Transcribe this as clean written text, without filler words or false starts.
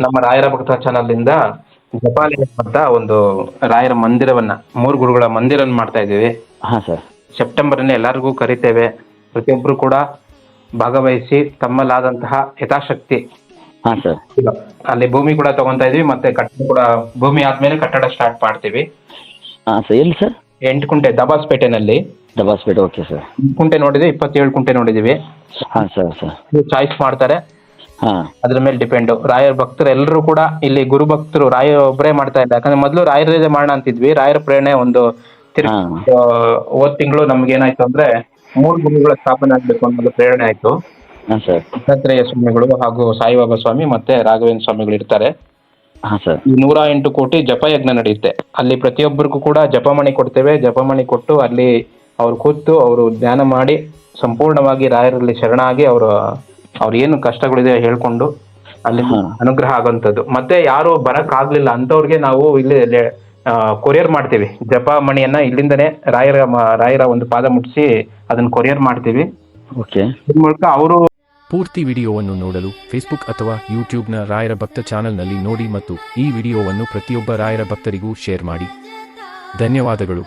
ನಮ್ಮ ರಾಯರ ಭಕ್ತ ಚಾನಲ್ ಇಂದ ಜಪಾಲಯ ಅಂತ ಒಂದು ರಾಯರ ಮಂದಿರವನ್ನ, ಮೂರು ಗುರುಗಳ ಮಂದಿರವನ್ನು ಮಾಡ್ತಾ ಇದ್ದೀವಿ. ಹಾಂ ಸರ್. ಸೆಪ್ಟೆಂಬರ್ನಲ್ಲಿ ಎಲ್ಲರಿಗೂ ಕರಿತೇವೆ. ಪ್ರತಿಯೊಬ್ಬರು ಕೂಡ ಭಾಗವಹಿಸಿ ತಮ್ಮಲ್ಲಾದಂತಹ ಯಥಾಶಕ್ತಿ ಹಾಂ ಸರ್. ಅಲ್ಲಿ ಭೂಮಿ ಕೂಡ ತಗೊಂತಾ ಇದೀವಿ, ಮತ್ತೆ ಕಟ್ಟಡ ಕೂಡ ಭೂಮಿ ಆದ್ಮೇಲೆ ಕಟ್ಟಡ ಸ್ಟಾರ್ಟ್ ಮಾಡ್ತೀವಿ. ಹಾಂ ಸರ್. ಎಲ್ಲಿ ಸರ್? 8 ಕುಂಟೆ ದಬಾಸ್ಪೇಟೆನಲ್ಲಿ. ದಬಾಸ್ಪೇಟೆ. Okay sir. ಕುಂಟೆ ನೋಡಿದ್ವಿ, 27 ಕುಂಟೆ ನೋಡಿದೀವಿ. ಹಾಂ ಸರ್. ಸರ್ ಚಾಯ್ಸ್ ಮಾಡ್ತಾರೆ, ಹಾಂ. ಅದ್ರ ಮೇಲೆ ಡಿಪೆಂಡ್. ರಾಯರ ಭಕ್ತರು ಎಲ್ಲರೂ ಕೂಡ ಇಲ್ಲಿ ಗುರು ಭಕ್ತರು ರಾಯ ಒಬ್ಬರೇ ಮಾಡ್ತಾ ಇಲ್ಲ. ಯಾಕಂದ್ರೆ ಮೊದಲು ರಾಯರದೇ ಮಾಡೋಣ ಅಂತಿದ್ವಿ. ರಾಯರ ಪ್ರೇರಣೆ ಒಂದು ಹಾಂ. ಹೋದ್ ತಿಂಗಳು ನಮ್ಗೆ ಏನಾಯ್ತು ಅಂದ್ರೆ 3 ಗುರುಗಳ ಸ್ಥಾಪನೆ ಆಗ್ಬೇಕು ಅನ್ನೋದು ಪ್ರೇರಣೆ ಆಯ್ತು. ಹಾಂ ಸರ್. ದತ್ತಾತ್ರೇಯ ಸ್ವಾಮಿಗಳು ಹಾಗೂ ಸಾಯಿಬಾಬಾ ಸ್ವಾಮಿ ಮತ್ತೆ ರಾಘವೇಂದ್ರ ಸ್ವಾಮಿಗಳು ಇರ್ತಾರೆ. ಹಾಂ ಸರ್. ಈ 108 ಕೋಟಿ ಜಪಯಜ್ಞ ನಡೆಯುತ್ತೆ. ಅಲ್ಲಿ ಪ್ರತಿಯೊಬ್ಬರಿಗೂ ಕೂಡ ಜಪಮಣಿ ಕೊಡ್ತೇವೆ. ಜಪಮಣಿ ಕೊಟ್ಟು ಅಲ್ಲಿ ಅವ್ರು ಕೂತು ಅವರು ಧ್ಯಾನ ಮಾಡಿ ಸಂಪೂರ್ಣವಾಗಿ ರಾಯರಲ್ಲಿ ಶರಣಾಗಿ ಅವ್ರ ಏನು ಕಷ್ಟಗಳಿದೆ ಹೇಳ್ಕೊಂಡು ಅಲ್ಲಿ ಅನುಗ್ರಹ ಆಗುವಂಥದ್ದು. ಮತ್ತೆ ಯಾರು ಬರಕ್ ಆಗ್ಲಿಲ್ಲ ಅಂತವ್ರಿಗೆ ನಾವು ಇಲ್ಲಿ ಕೊರಿಯರ್ ಮಾಡ್ತೀವಿ. ಜಪ ಮಣಿಯನ್ನ ಇಲ್ಲಿಂದನೇ ರಾಯರ ಒಂದು ಪಾದ ಮುಟ್ಟಿಸಿ ಅದನ್ನ ಕೊರಿಯರ್ ಮಾಡ್ತೀವಿ. ಓಕೆ. ಇದ್ರ ಮೂಲಕ ಅವರು ಪೂರ್ತಿ ವಿಡಿಯೋವನ್ನು ನೋಡಲು ಫೇಸ್ಬುಕ್ ಅಥವಾ ಯೂಟ್ಯೂಬ್ನ ರಾಯರ ಭಕ್ತ ಚಾನಲ್ನಲ್ಲಿ ನೋಡಿ ಮತ್ತು ಈ ವಿಡಿಯೋವನ್ನು ಪ್ರತಿಯೊಬ್ಬ ರಾಯರ ಭಕ್ತರಿಗೂ ಶೇರ್ ಮಾಡಿ. ಧನ್ಯವಾದಗಳು.